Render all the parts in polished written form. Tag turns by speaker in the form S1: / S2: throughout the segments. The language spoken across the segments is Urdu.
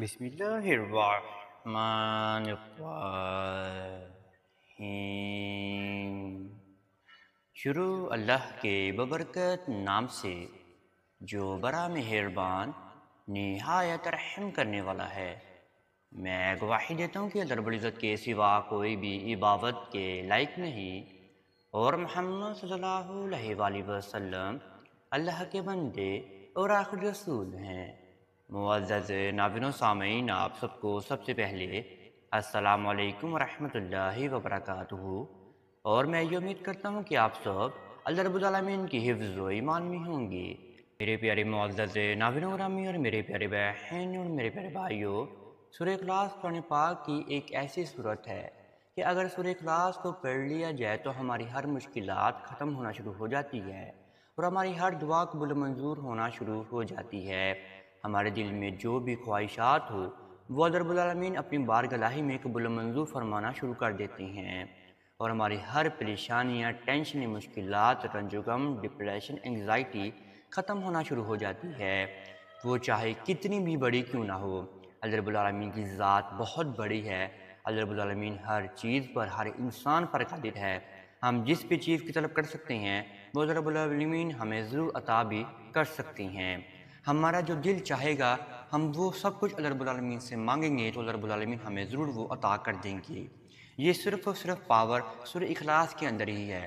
S1: بسم اللہ الرحمن الرحیم۔ شروع اللہ کے ببرکت نام سے جو بڑا مہربان نہایت رحم کرنے والا ہے۔ میں گواہی دیتا ہوں کہ اللہ رب العزت کے سوا کوئی بھی عبادت کے لائق نہیں، اور محمد صلی اللہ علیہ وآلہ وسلم اللہ کے بندے اور آخری رسول ہیں۔ معزز ناظرین و سامعین، آپ سب کو سب سے پہلے السلام علیکم ورحمۃ اللہ وبرکاتہ، اور میں یہ امید کرتا ہوں کہ آپ سب اللہ رب العالمین کی حفظ و ایمان میں ہوں گے۔ میرے پیارے معزز ناظرین و گرامی اور میرے پیارے بہن اور میرے پیارے بھائیوں، سورہ اخلاص قرآن پاک کی ایک ایسی صورت ہے کہ اگر سورہ اخلاص کو پڑھ لیا جائے تو ہماری ہر مشکلات ختم ہونا شروع ہو جاتی ہے، اور ہماری ہر دعا قبول و منظور ہونا شروع ہو جاتی ہے۔ ہمارے دل میں جو بھی خواہشات ہو وہ اللہ رب العالمین اپنی بارگاہ میں قبول و منظور فرمانا شروع کر دیتے ہیں، اور ہماری ہر پریشانیاں، ٹینشن، مشکلات، رنج و غم، ڈپریشن، انگزائٹی ختم ہونا شروع ہو جاتی ہے، وہ چاہے کتنی بھی بڑی کیوں نہ ہو۔ اللہ رب العالمین کی ذات بہت بڑی ہے۔ اللہ رب العالمین ہر چیز پر، ہر انسان پر قادر ہے۔ ہم جس بھی چیز کی طلب کر سکتے ہیں وہ اللہ رب العالمین ہمیں ضرور عطا بھی کر سکتی ہیں۔ ہمارا جو دل چاہے گا ہم وہ سب کچھ اللہ رب العالمین سے مانگیں گے تو اللہ رب العالمین ہمیں ضرور وہ عطا کر دیں گے۔ یہ صرف اور صرف پاور سورہ اخلاص کے اندر ہی ہے۔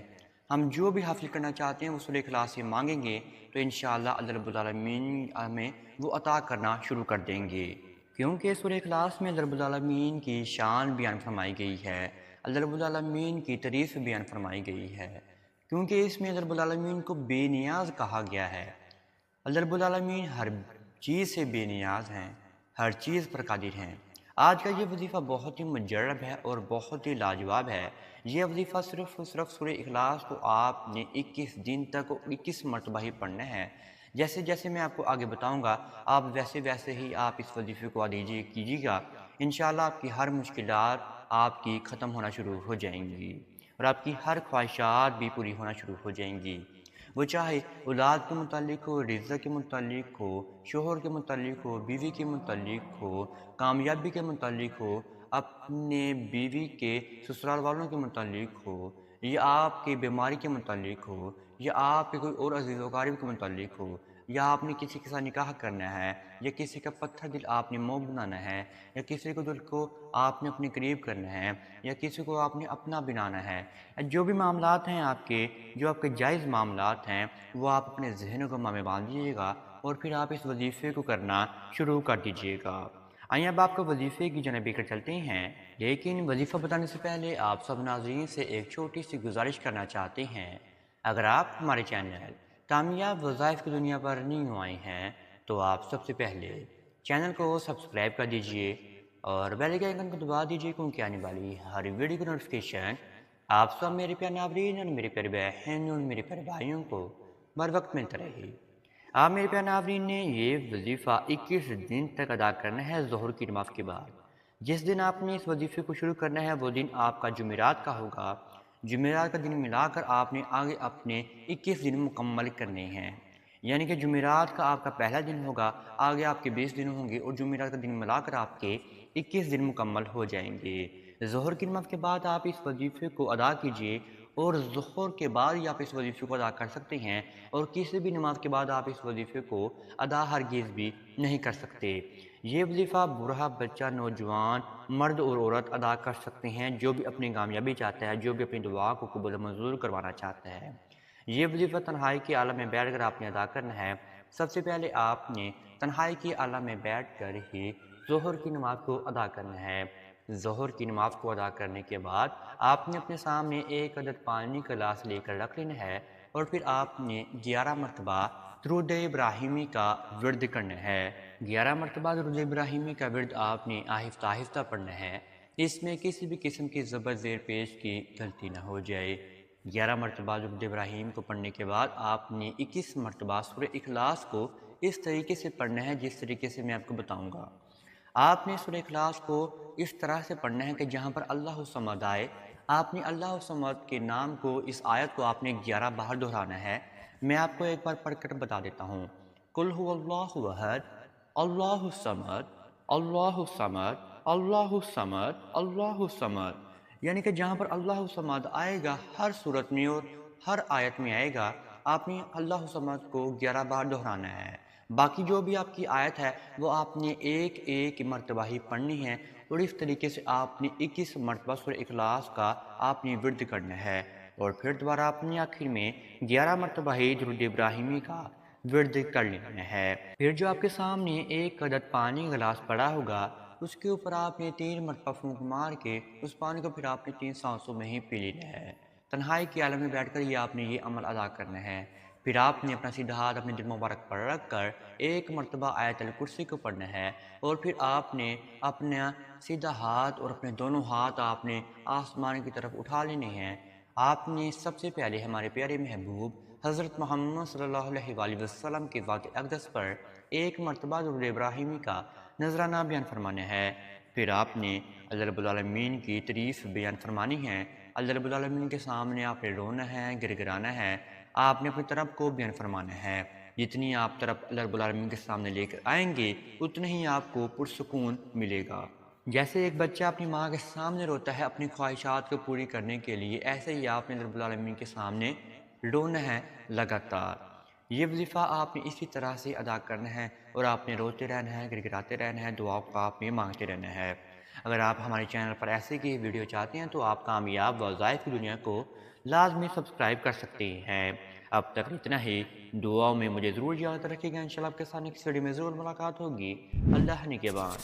S1: ہم جو بھی حاصل کرنا چاہتے ہیں وہ سورہ اخلاص سے مانگیں گے تو انشاءاللہ اللہ رب العالمین ہمیں وہ عطا کرنا شروع کر دیں گے، کیونکہ سورہ اخلاص میں اللہ رب العالمین کی شان بیان فرمائی گئی ہے، اللہ رب العالمین کی تعریف بیان فرمائی گئی ہے، کیونکہ اس میں اللہ رب العالمین کو بے نیاز کہا گیا ہے۔ اللہ رب العالمین ہر چیز سے بے نیاز ہیں، ہر چیز پر قادر ہیں۔ آج کا یہ وظیفہ بہت ہی مجرب ہے اور بہت ہی لاجواب ہے۔ یہ وظیفہ صرف اور صرف سورہ اخلاص کو آپ نے 21 دن تک 21 مرتبہ ہی پڑھنا ہے۔ جیسے جیسے میں آپ کو آگے بتاؤں گا آپ ویسے ویسے ہی آپ اس وظیفے کو کیجیے گا، انشاءاللہ آپ کی ہر مشکلات آپ کی ختم ہونا شروع ہو جائیں گی، اور آپ کی ہر خواہشات بھی پوری ہونا شروع ہو جائیں گی، وہ چاہے اولاد کے متعلق ہو، رزق کے متعلق ہو، شوہر کے متعلق ہو، بیوی کے متعلق ہو، کامیابی کے متعلق ہو، اپنے بیوی کے سسرال والوں کے متعلق ہو، یا آپ کی بیماری کے متعلق ہو، یا آپ کے کوئی اور عزیز و اقارب کے متعلق ہو، یا آپ نے کسی کے ساتھ نکاح کرنا ہے، یا کسی کا پتھر دل آپ نے موم بنانا ہے، یا کسی کو دل کو آپ نے اپنے قریب کرنا ہے، یا کسی کو آپ نے اپنا بنانا ہے، جو بھی معاملات ہیں آپ کے، جو آپ کے جائز معاملات ہیں، وہ آپ اپنے ذہن و گمہ میں باندھ دیجیے گا، اور پھر آپ اس وظیفے کو کرنا شروع کر دیجیے گا۔ آئیے اب آپ کو وظیفے کی جانب لے کر چلتے ہیں، لیکن وظیفہ بتانے سے پہلے آپ سب ناظرین سے ایک چھوٹی سی گزارش کرنا چاہتے ہیں۔ اگر آپ ہمارے چینل کامیاب وظائف کی دنیا پر نیو آئے ہیں تو آپ سب سے پہلے چینل کو سبسکرائب کر دیجئے اور بیل کے آئیکن کو دبا دیجئے، کیونکہ آنے والی ہر ویڈیو کی نوٹیفیکیشن آپ سب میرے پیارے ناظرین اور میرے پیارے بہن اور میرے پیارے بھائیوں کو بر وقت ملتا رہے۔ آپ میرے پیارے ناظرین نے یہ وظیفہ 21 دن تک ادا کرنا ہے ظہر کی نماز کے بعد۔ جس دن آپ نے اس وظیفے کو شروع کرنا ہے وہ دن آپ کا جمعرات کا ہوگا۔ جمعرات کا دن ملا کر آپ نے آگے اپنے 21 دن مکمل کرنے ہیں، یعنی کہ جمعرات کا آپ کا پہلا دن ہوگا، آگے آپ کے 20 دن ہوں گے، اور جمعرات کا دن ملا کر آپ کے 21 دن مکمل ہو جائیں گے۔ ظہر کی نماز کے بعد آپ اس وظیفے کو ادا کیجئے، اور ظہر کے بعد ہی آپ اس وظیفے کو ادا کر سکتے ہیں، اور کسی بھی نماز کے بعد آپ اس وظیفے کو ادا ہرگز بھی نہیں کر سکتے۔ یہ وظیفہ بوڑھا، بچہ، نوجوان، مرد اور عورت ادا کر سکتے ہیں، جو بھی اپنی کامیابی چاہتا ہے، جو بھی اپنی دعا کو قبول و منظور کروانا چاہتا ہے۔ یہ وظیفہ تنہائی کے عالم میں بیٹھ کر آپ نے ادا کرنا ہے۔ سب سے پہلے آپ نے تنہائی کے عالم میں بیٹھ کر ہی ظہر کی نماز کو ادا کرنا ہے۔ ظہر کی نماز کو ادا کرنے کے بعد آپ نے اپنے سامنے ایک عدد پانی کا گلاس لے کر رکھ لینا ہے، اور پھر آپ نے 11 مرتبہ درود ابراہیمی کا ورد کرنا ہے۔ 11 مرتبہ درود ابراہیمی کا ورد آپ نے آہستہ آہستہ پڑھنا ہے، اس میں کسی بھی قسم کی زبر زیر پیش کی غلطی نہ ہو جائے۔ 11 مرتبہ درود ابراہیم کو پڑھنے کے بعد آپ نے 21 مرتبہ سورہ اخلاص کو اس طریقے سے پڑھنا ہے جس طریقے سے میں آپ کو بتاؤں گا۔ آپ نے سورہ اخلاص کو اس طرح سے پڑھنا ہے کہ جہاں پر اللہ الصمد آئے، آپ نے اللہ الصمد کے نام کو، اس آیت کو آپ نے 11 بار دہرانا ہے۔ میں آپ کو ایک بار پڑھ کر بتا دیتا ہوں۔ قل هو اللہ احد اللہ الصمد اللہ الصمد، اللہ الصمد، اللہ الصمد۔ یعنی کہ جہاں پر اللہ الصمد آئے گا ہر صورت میں اور ہر آیت میں آئے گا، آپ نے اللہ الصمد کو 11 بار دہرانا ہے۔ باقی جو بھی آپ کی آیت ہے وہ آپ نے ایک ایک مرتبہ ہی پڑھنی ہے، اور اس طریقے سے آپ نے 21 مرتبہ سورہ اخلاص کا آپ نے ورد کرنا ہے، اور پھر دوبارہ آپ نے آخر میں 11 مرتبہ ہی درود ابراہیمی کا ورد کر لینا ہے۔ پھر جو آپ کے سامنے ایک عدد پانی گلاس پڑا ہوگا، اس کے اوپر آپ نے 3 مرتبہ پھونک مار کے اس پانی کو پھر آپ نے 3 سانسوں میں ہی پی لینا ہے۔ تنہائی کے عالم میں بیٹھ کر یہ آپ نے یہ عمل ادا کرنا ہے۔ پھر آپ نے اپنا سیدھا ہاتھ اپنے دل مبارک پر رکھ کر ایک مرتبہ آیت الکرسی کو پڑھنا ہے، اور پھر آپ نے اپنا سیدھا ہاتھ اور اپنے دونوں ہاتھ آپ نے آسمان کی طرف اٹھا لینے ہیں۔ آپ نے سب سے پہلے ہمارے پیارے محبوب حضرت محمد صلی اللہ علیہ وآلہ وسلم کے ذات اقدس پر ایک مرتبہ درود ابراہیمی کا نذرانہ بیان فرمانا ہے۔ پھر آپ نے اللہ رب العالمین کی تعریف بیان فرمانی ہے۔ اللہ رب العالمین کے سامنے آپ نے رونا ہے، گر گرانا ہے، آپ نے اپنی طرف کو بیان فرمانا ہے۔ جتنی آپ طرف اللہ رب العالمین کے سامنے لے کر آئیں گے اتنے ہی آپ کو پرسکون ملے گا۔ جیسے ایک بچہ اپنی ماں کے سامنے روتا ہے اپنی خواہشات کو پوری کرنے کے لیے، ایسے ہی آپ نے اللہ رب العالمین کے سامنے رونا ہے لگاتار۔ یہ وظیفہ آپ نے اسی طرح سے ادا کرنا ہے، اور آپ نے روتے رہنا ہے، گر گراتے رہنا ہے، دعا کو آپ نے مانگتے رہنا ہے۔ اگر آپ ہمارے چینل پر ایسے کی ویڈیو چاہتے ہیں تو آپ کامیاب وظائف کی دنیا کو لازمی سبسکرائب کر سکتے ہیں۔ اب تک اتنا ہی، دعاؤں میں مجھے ضرور یاد رکھیے گا۔ انشاءاللہ آپ کے ساتھ کسی ویڈیو میں ضرور ملاقات ہوگی۔ اللہ نگہبان۔